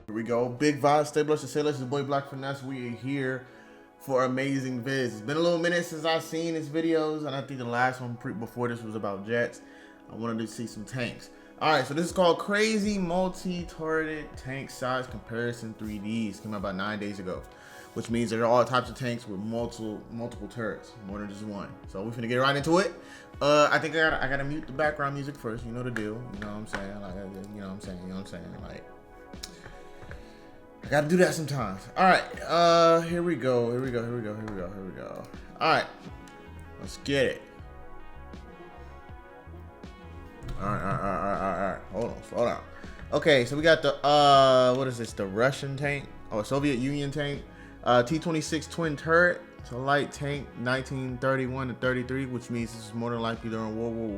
Here we go. Big vibes, stabilizers, sailors. It's your boy BLKFinesse. We are here for Amazing Viz. It's been a little minute since I've seen his videos, and I think the last one before this was about jets. I wanted to see some tanks. Alright, so this is called Crazy Multi-Turreted Tank Size Comparison 3Ds. Came out about 9 days ago, which means there are all types of tanks with multiple turrets, more than just one. So we're finna get right into it. I think I gotta mute the background music first. You know the deal. You know what I'm saying? Like, you know what I'm saying? You know what I'm saying? Like, I gotta do that sometimes. All right, here we go. All right, let's get it. All right. Hold on, slow down. Okay, so we got the what is this? The Russian tank or Soviet Union tank? T-26 twin turret. It's a light tank, 1931 to 33, which means this is more than likely during World War,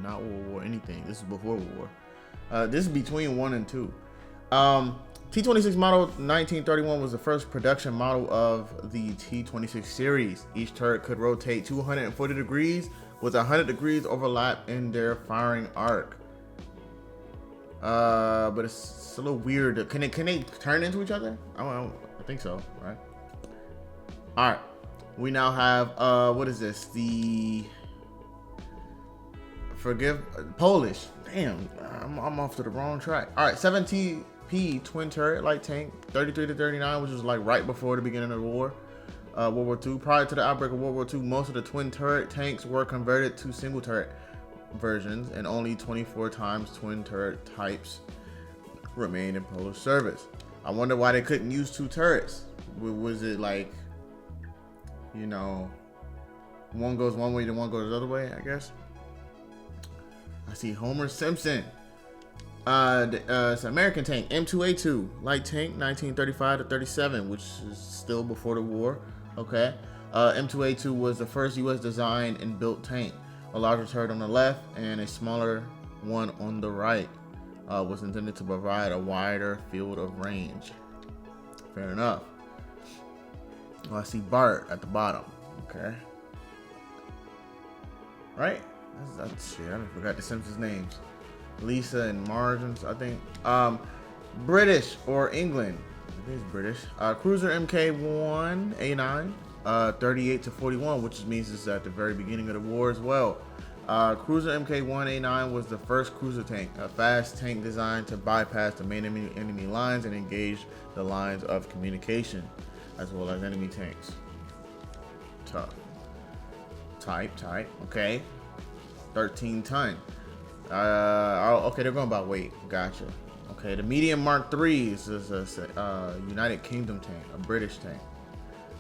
not World War anything. This is before World War. This is between 1 and 2. T-26 model 1931 was the first production model of the T-26 series. Each turret could rotate 240 degrees with 100 degrees overlap in their firing arc. But it's a little weird. Can they turn into each other? I think so, right? All right. We now have what is this? The Polish. Damn, I'm off to the wrong track. All right, 7TP twin turret light tank, 33 to 39, which was like right before the beginning of the war, World War II. Prior to the outbreak of World War II, most of the twin turret tanks were converted to single turret versions, and only 24 times twin turret types remained in Polish service. I wonder why they couldn't use 2 turrets. Was it like, you know, one goes one way, then one goes the other way, I guess. I see Homer Simpson. It's an American tank, M2A2 light tank, 1935 to 37, which is still before the war. Okay, M2A2 was the first U.S. designed and built tank. A larger turret on the left and a smaller one on the right was intended to provide a wider field of range. Fair enough. Well, I see Bart at the bottom. Okay, right? That's shit. I forgot the Simpsons names. Lisa and Marge, I think. British or England. I think it's British. Cruiser Mk1A9, 38 to 41, which means it's at the very beginning of the war as well. Cruiser Mk1A9 was the first cruiser tank, a fast tank designed to bypass the main enemy lines and engage the lines of communication, as well as enemy tanks. Tough. Type. Okay. 13 ton. Okay, they're going by weight. Gotcha. Okay, the medium Mark III is a United Kingdom tank, a British tank.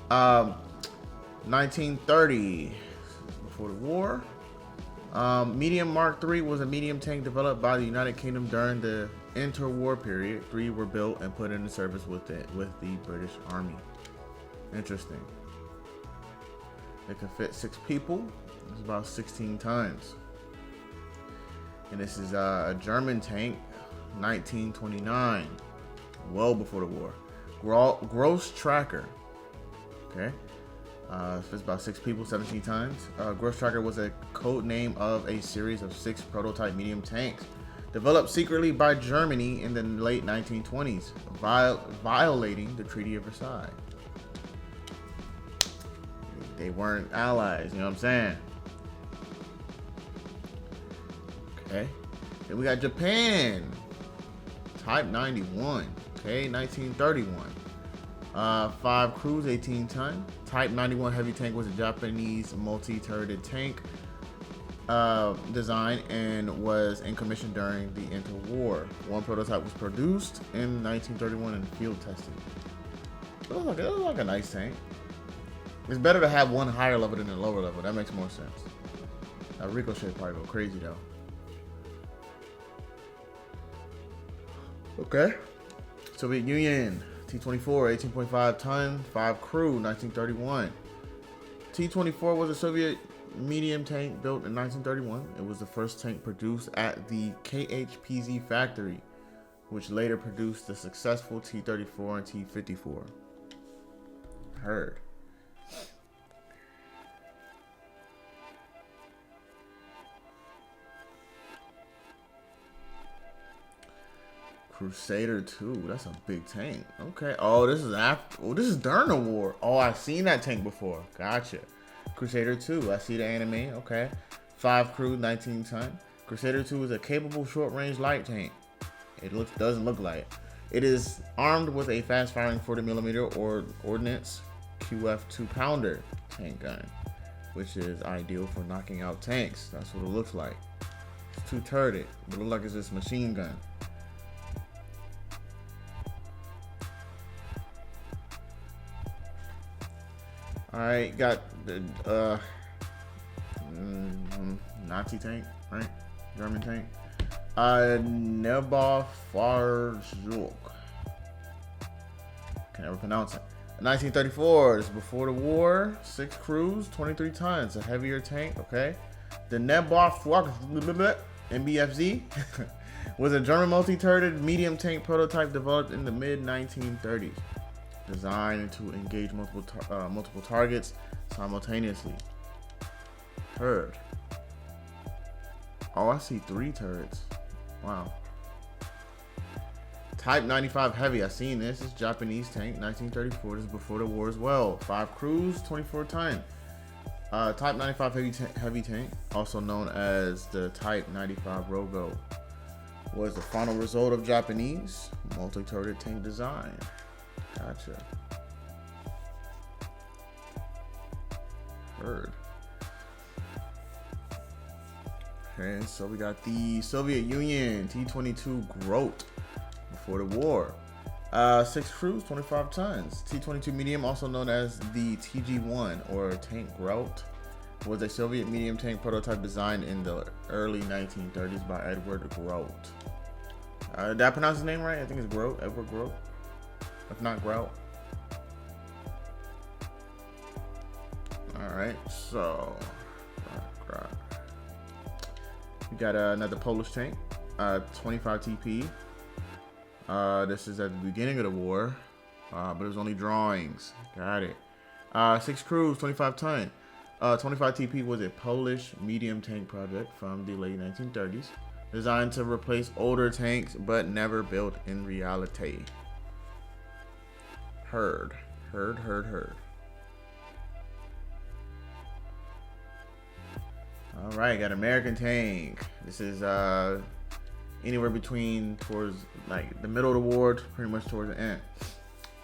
1930, before the war. Medium Mark III was a medium tank developed by the United Kingdom during the interwar period. 3 were built and put into service with the British Army. Interesting. It could fit 6 people. It's about 16 tons. And this is a German tank, 1929, well before the war. Gross Tracker. Okay. It's about 6 people, 17 tons. Gross Tracker was a code name of a series of 6 prototype medium tanks developed secretly by Germany in the late 1920s, violating the Treaty of Versailles. They weren't allies, you know what I'm saying? Okay, then we got Japan, Type 91, okay, 1931. 5 crews, 18 ton. Type 91 heavy tank was a Japanese multi-turreted tank design and was in commission during the interwar. 1 prototype was produced in 1931 and field tested. It looks like a nice tank. It's better to have one higher level than a lower level. That makes more sense. That ricochet probably go crazy though. Okay. Soviet Union, T-24, 18.5 ton, 5 crew, 1931. T-24 was a Soviet medium tank built in 1931. It was the first tank produced at the KHPZ factory, which later produced the successful T-34 and T-54. Heard. Crusader 2. That's a big tank. Okay. Oh, this is after. Oh, this is during the war. Oh, I've seen that tank before. Gotcha. Crusader 2. I see the anime. Okay. 5 crew, 19 ton. Crusader 2 is a capable short-range light tank. It doesn't look light. It is armed with a fast-firing 40mm or ordnance QF 2-pounder tank gun, which is ideal for knocking out tanks. That's what it looks like. It's 2-turreted. It looks like it's just machine gun. Alright, got the Nazi tank, right? German tank. Nebafarzuk. Can never pronounce it. 1934, this is before the war. 6 crews, 23 tons. A heavier tank, okay. The Nebafarzuk NBFZ was a German multi-turreted medium tank prototype developed in the mid-1930s. Designed to engage multiple targets simultaneously. Heard. Oh, I see 3 turrets. Wow. Type 95 heavy. I seen this. It's Japanese tank, 1934. This is before the war as well. 5 crews, 24 ton. Type 95 heavy tank, also known as the Type 95 Rogo, was the final result of Japanese multi-turret tank design. Gotcha. Heard. Okay, so we got the Soviet Union T-22 Grote before the war. 6 crews, 25 tons. T-22 medium, also known as the TG-1 or tank Grote, was a Soviet medium tank prototype designed in the early 1930s by Edward Grote. Did I pronounce his name right? I think it's Grote, Edward Grote. If not Grout. Alright, so we got another Polish tank, 25 TP. This is at the beginning of the war, but it was only drawings. Got it. 6 crews, 25 ton. 25 TP was a Polish medium tank project from the late 1930s, designed to replace older tanks, but never built in reality. Heard. All right, got American tank. This is anywhere between towards like the middle of the war, pretty much towards the end.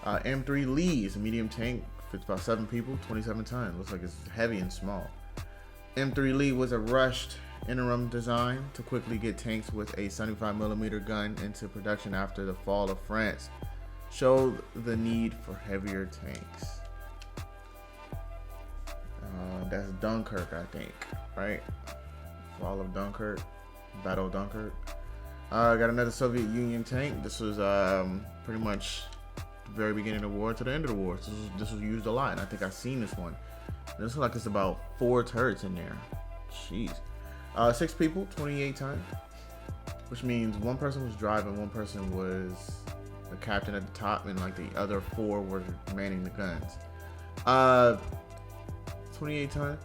M3 Lee is a medium tank, fits about 7 people, 27 tons. Looks like it's heavy and small. M3 Lee was a rushed interim design to quickly get tanks with a 75mm gun into production after the fall of France. Showed the need for heavier tanks. That's Dunkirk, I think, right? Fall of Dunkirk, Battle of Dunkirk. Got another Soviet Union tank. This was pretty much the very beginning of the war to the end of the war. This was used a lot, and I think I've seen this one. This looks like it's about 4 turrets in there. Jeez. 6 people, 28 ton, which means 1 person was driving, 1 person was the captain at the top, and like the other 4 were manning the guns. 28 ton.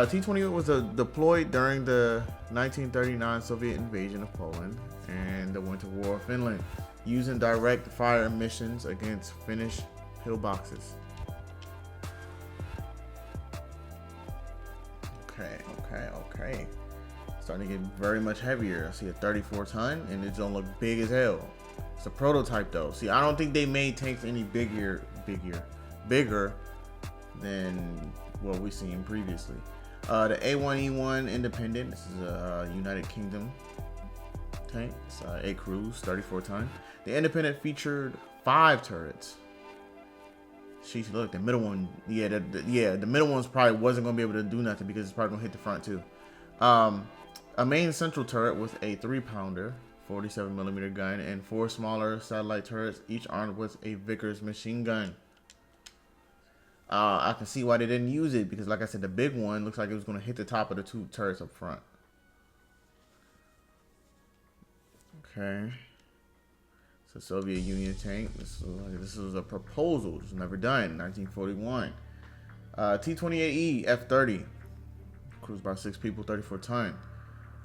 T-28 was deployed during the 1939 Soviet invasion of Poland and the Winter War of Finland, using direct fire missions against Finnish pillboxes. Okay. Starting to get very much heavier. I see a 34 ton, and it don't look big as hell. It's a prototype though. See, I don't think they made tanks any bigger than what we've seen previously. The A1E1 Independent. This is a United Kingdom tank. It's 8 crews, 34 ton. The Independent featured 5 turrets. Sheesh, look, the middle one. Yeah, the middle one's probably wasn't gonna be able to do nothing because it's probably gonna hit the front too. A main central turret with a 3-pounder, 47mm gun, and 4 smaller satellite turrets, each armed with a Vickers machine gun. I can see why they didn't use it because, like I said, the big one looks like it was going to hit the top of the 2 turrets up front. Okay. It's a Soviet Union tank. This was a proposal. It was never done. 1941. T-28E F-30. Cruised by 6 people, 34 ton.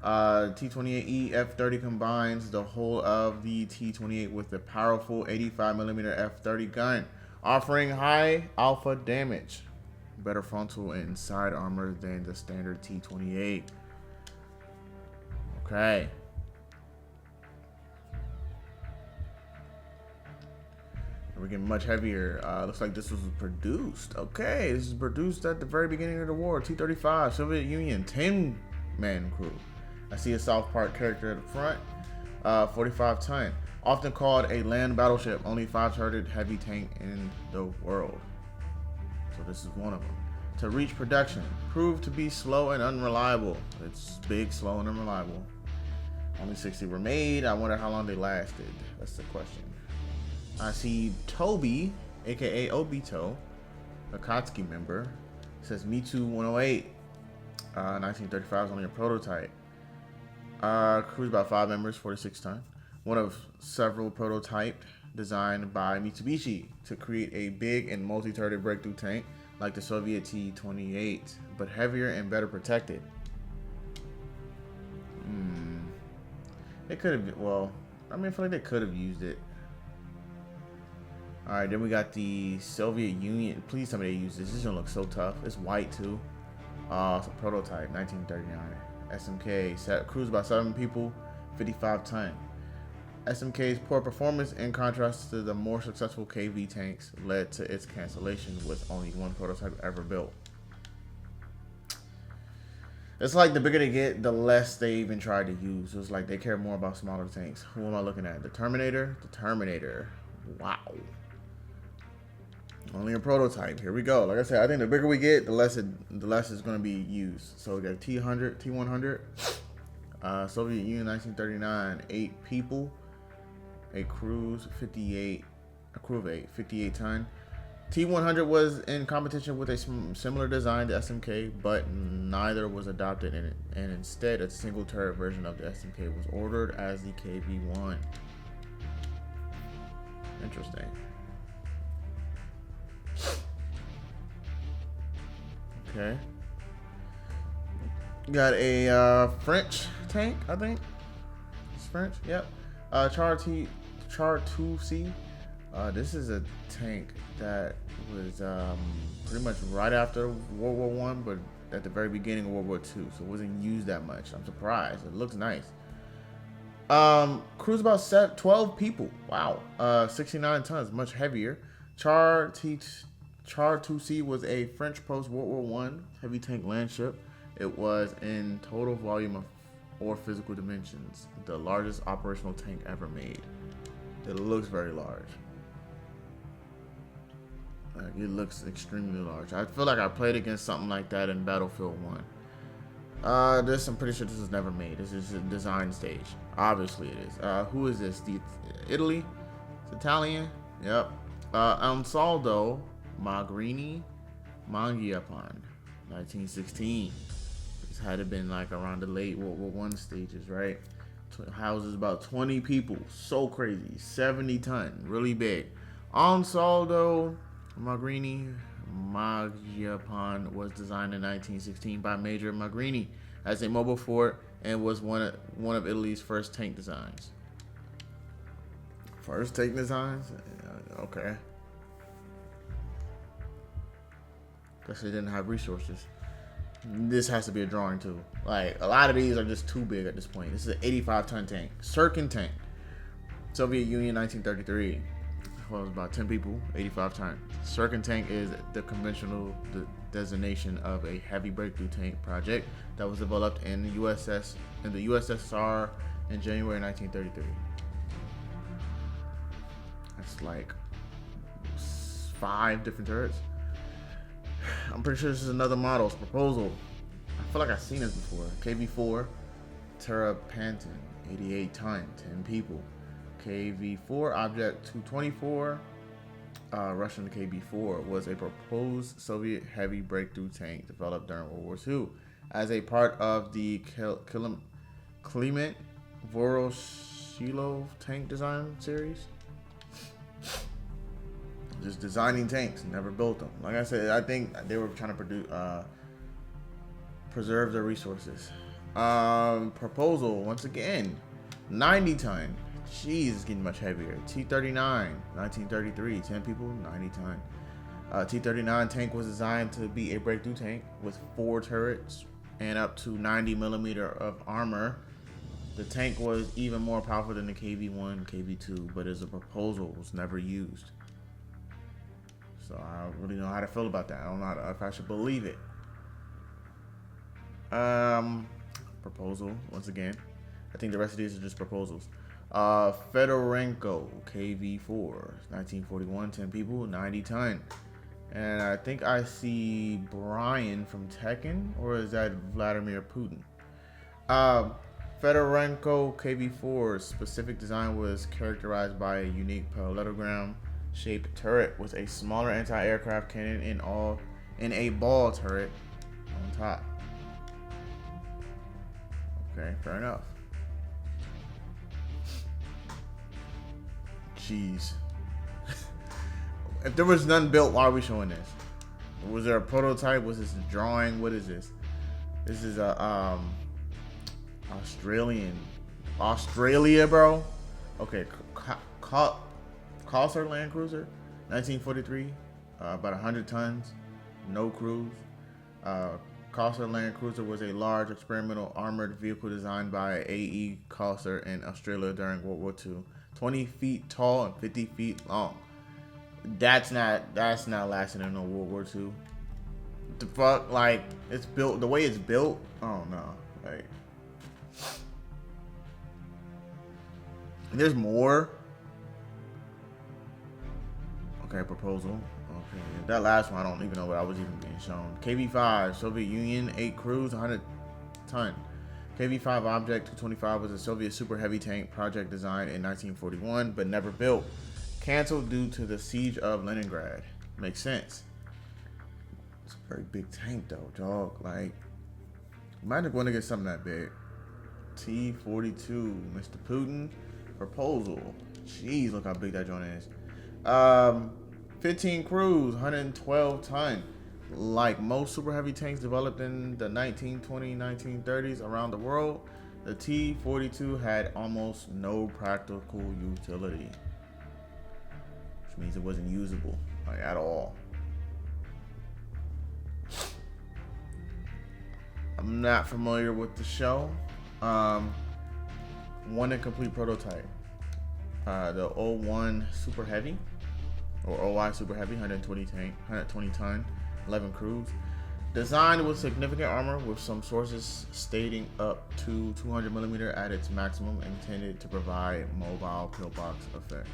T-28E F-30 combines the whole of the T-28 with the powerful 85mm F-30 gun, offering high alpha damage, better frontal and side armor than the standard T-28. Okay. We're getting much heavier. Looks like this was produced. Okay, this is produced at the very beginning of the war. T-35, Soviet Union, 10-man crew. I see a South Park character at the front. 45 ton. Often called a land battleship, only 5-turreted heavy tank in the world. So this is one of them. To reach production, proved to be slow and unreliable. It's big, slow, and unreliable. Only 60 were made. I wonder how long they lasted. That's the question. I see Toby, aka Obito, a Akatsuki member. It says Me Too 108. 1935 is only a prototype. Crew's about 5 members, 46 ton. One of several prototyped designed by Mitsubishi to create a big and multi-turreted breakthrough tank like the Soviet T-28, but heavier and better protected. They could have, well, I mean, I feel like they could have used it. All right, then we got the Soviet Union. Please tell me they use this. This gonna look so tough. It's white too. It's a prototype, 1939. SMK set cruise about 7 people, 55 ton. SMK's poor performance, in contrast to the more successful KV tanks, led to its cancellation with only 1 prototype ever built. It's like the bigger they get, the less they even try to use. It's like they care more about smaller tanks. Who am I looking at? The Terminator? The Terminator. Wow. Only a prototype. Here we go. Like I said, I think the bigger we get, the less it's going to be used. So we got T100, T100, Soviet Union, 1939, 8 people, a crew of 8, 58 ton. T100 was in competition with a similar design to SMK, but neither was adopted in it, and instead a single turret version of the SMK was ordered as the KV-1. Interesting. Okay. Got a French tank, I think. It's French, yep. Char 2C. This is a tank that was pretty much right after World War I, but at the very beginning of World War II, so it wasn't used that much. I'm surprised. It looks nice. Cruise about 12 people. Wow. 69 tons, much heavier. Char 2C was a French post-World War I heavy tank land ship. It was in total volume or physical dimensions the largest operational tank ever made. It looks very large. It looks extremely large. I feel like I played against something like that in Battlefield 1. I'm pretty sure this was never made. This is a design stage. Obviously it is. Who is this? Italy? It's Italian? Yep. Ansaldo Magrini Mangiapane, 1916. This had to been like around the late World War I stages, right? Houses about 20 people. So crazy. 70 ton. Really big. Ansaldo Magrini Mangiapane was designed in 1916 by Major Magrini as a mobile fort and was one of Italy's first tank designs. First tank designs? Okay. Guess they didn't have resources. This has to be a drawing too. Like, a lot of these are just too big at this point. This is an 85 ton tank. Sirkin tank. Soviet Union, 1933. Well, it was about 10 people, 85 ton. Sirkin tank is the conventional designation of a heavy breakthrough tank project that was developed in the USSR in January 1933. That's like 5 different turrets. I'm pretty sure this is another model's proposal. I feel like I've seen this before. KV-4, Terapantin, 88 ton, 10 people. KV-4, Object 224, Russian KV-4 was a proposed Soviet heavy breakthrough tank developed during World War II as a part of the Kliment Voroshilov tank design series. Just designing tanks, never built them. Like I said, I think they were trying to preserve their resources. Proposal once again, 90 ton. Jeez, it's getting much heavier. T-39, 1933, 10 people, 90 ton. T-39 tank was designed to be a breakthrough tank with 4 turrets and up to 90mm of armor. The tank was even more powerful than the KV-1, KV-2, but as a proposal, was never used. So I don't really know how to feel about that. I don't know if I should believe it. Proposal once again. I think the rest of these are just proposals. Fedorenko KV-4, 1941, 10 people, 90 ton. And I think I see Brian from Tekken, or is that Vladimir Putin? Fedorenko KV-4's specific design was characterized by a unique parallelogram-shaped turret with a smaller anti-aircraft cannon in a ball turret on top. Okay, fair enough. Jeez. If there was none built, why are we showing this? Was there a prototype? Was this a drawing? What is this? This is a Australia, bro. Okay, Cosser Land Cruiser, 1943, about 100 tons, no crews. Cosser Land Cruiser was a large experimental armored vehicle designed by A.E. Cosser in Australia during World War II. 20 feet tall and 50 feet long. That's not lasting in no World War II. The fuck, like, it's built the way it's built. Oh no, like, there's more. Okay, proposal. Okay, that last one I don't even know what I was even being shown. KV-5, Soviet Union, 8 crews, 100 ton. KV-5 Object 225 was a Soviet super heavy tank project designed in 1941 but never built. Canceled due to the siege of Leningrad. Makes sense. It's a very big tank though, dog. Like, imagine going to get something that big. T-42, Mr. Putin. Proposal. Jeez, look how big that joint is. 15 crews, 112 ton. Like most super heavy tanks developed in the 1920s, 1930s around the world, the T-42 had almost no practical utility, which means it wasn't usable, like, at all. I'm not familiar with the show. One incomplete prototype. The 01 Super Heavy, or OI Super Heavy, 120 ton, 11 crews. Designed with significant armor, with some sources stating up to 200mm at its maximum, intended to provide mobile pillbox effect.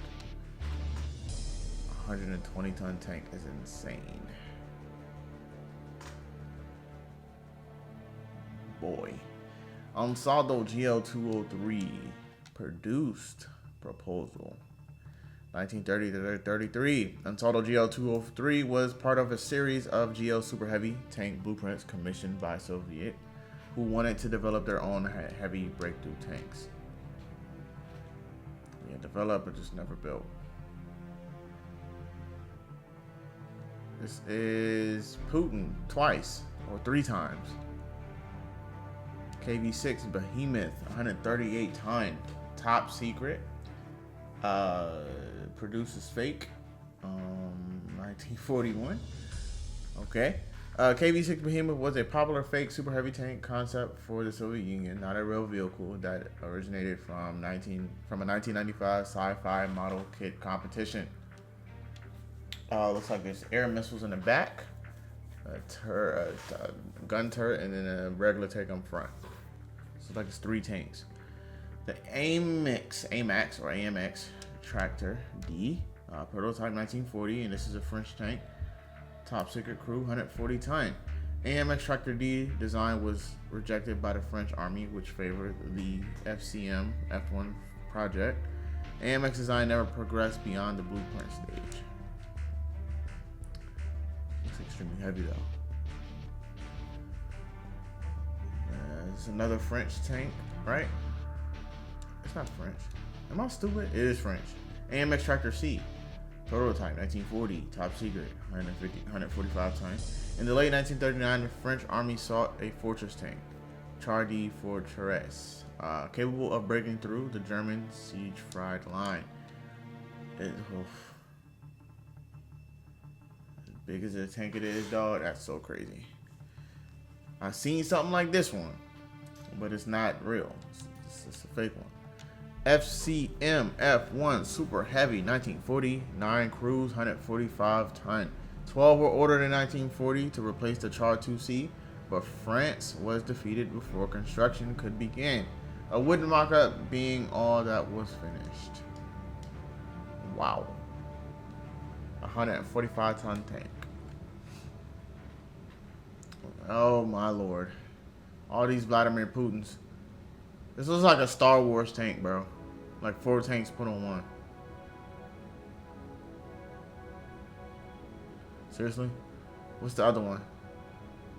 120 ton tank is insane. Boy. Ansaldo GL203 produced proposal. 1930 to 33. Ansaldo GL203 was part of a series of GL super heavy tank blueprints commissioned by Soviet, who wanted to develop their own heavy breakthrough tanks. Yeah, developed but just never built. This is Putin twice or 3 times. KV-6 Behemoth, 138 ton, top secret. Produces fake, 1941. Okay. KV-6 Behemoth was a popular fake super heavy tank concept for the Soviet Union, not a real vehicle, that originated from a 1995 sci-fi model kit competition. Looks like there's air missiles in the back, a gun turret, and then a regular tank on front. So it's like it's 3 tanks. The AMX Tractor D, prototype 1940, and this is a French tank. Top secret crew, 140 ton. AMX Tractor D design was rejected by the French army, which favored the FCM F1 project. AMX design never progressed beyond the blueprint stage. Looks extremely heavy though. It's another French tank, right? It's not French. Am I stupid? It is French. AMX Tractor C, prototype 1940, top secret, 145 ton. In the late 1939, the French army sought a fortress tank. Chardy Fortress. Capable of breaking through the German siege fried line. As big as the tank it is, dog, that's so crazy. I've seen something like this one, but it's not real. It's a fake one. FCM F1 Super Heavy 1940, 9 crews, 145 ton. 12 were ordered in 1940 to replace the Char 2C, but France was defeated before construction could begin. A wooden mock-up being all that was finished. Wow. 145 ton tank. Oh my lord. All these Vladimir Putins. This looks like a Star Wars tank, bro. Like 4 tanks put on one. Seriously? What's the other one?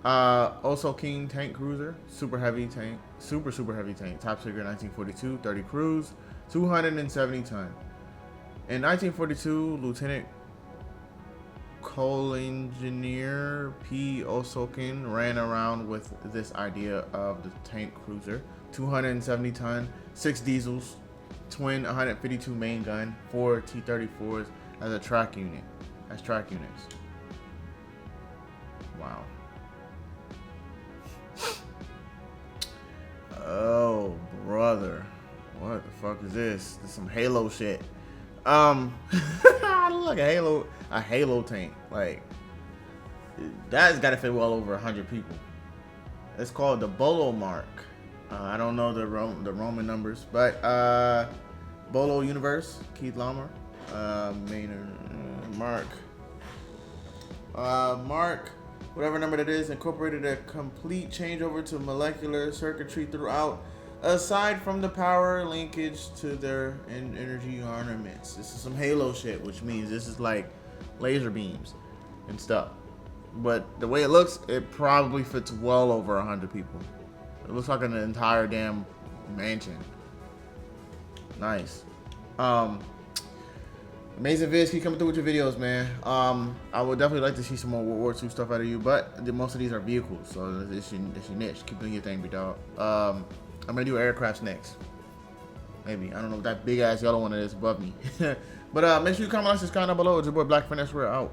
Also King Tank Cruiser. Super heavy tank. Super heavy tank. Top secret 1942. 30 crews. 270 ton. In 1942, Lieutenant Coal Engineer P. Osokin ran around with this idea of the tank cruiser. 270 ton, 6 diesels, twin 152 main gun, 4 T-34s as a track unit. As track units. Wow. Oh, brother. What the fuck is this? This is some Halo shit. Look, a Halo tank. Like, that's gotta fit well over 100 people. It's called the Bolo Mark. I don't know the Roman numbers, but Bolo Universe, Keith Lamar, Maynard, Mark, whatever number that is, incorporated a complete changeover to molecular circuitry throughout, aside from the power linkage to their energy ornaments. This is some Halo shit, which means this is like laser beams and stuff. But the way it looks, it probably fits well over 100 people. It looks like an entire damn mansion. Nice. Amazing Viz, keep coming through with your videos, man. I would definitely like to see some more World War II stuff out of you, but most of these are vehicles, so it's your niche. Keep doing your thing, big dog. I'm gonna do aircrafts next. Maybe. I don't know what that big ass yellow one is above me. But make sure you comment, like, subscribe down below. It's your boy BLKFinesse. We're out.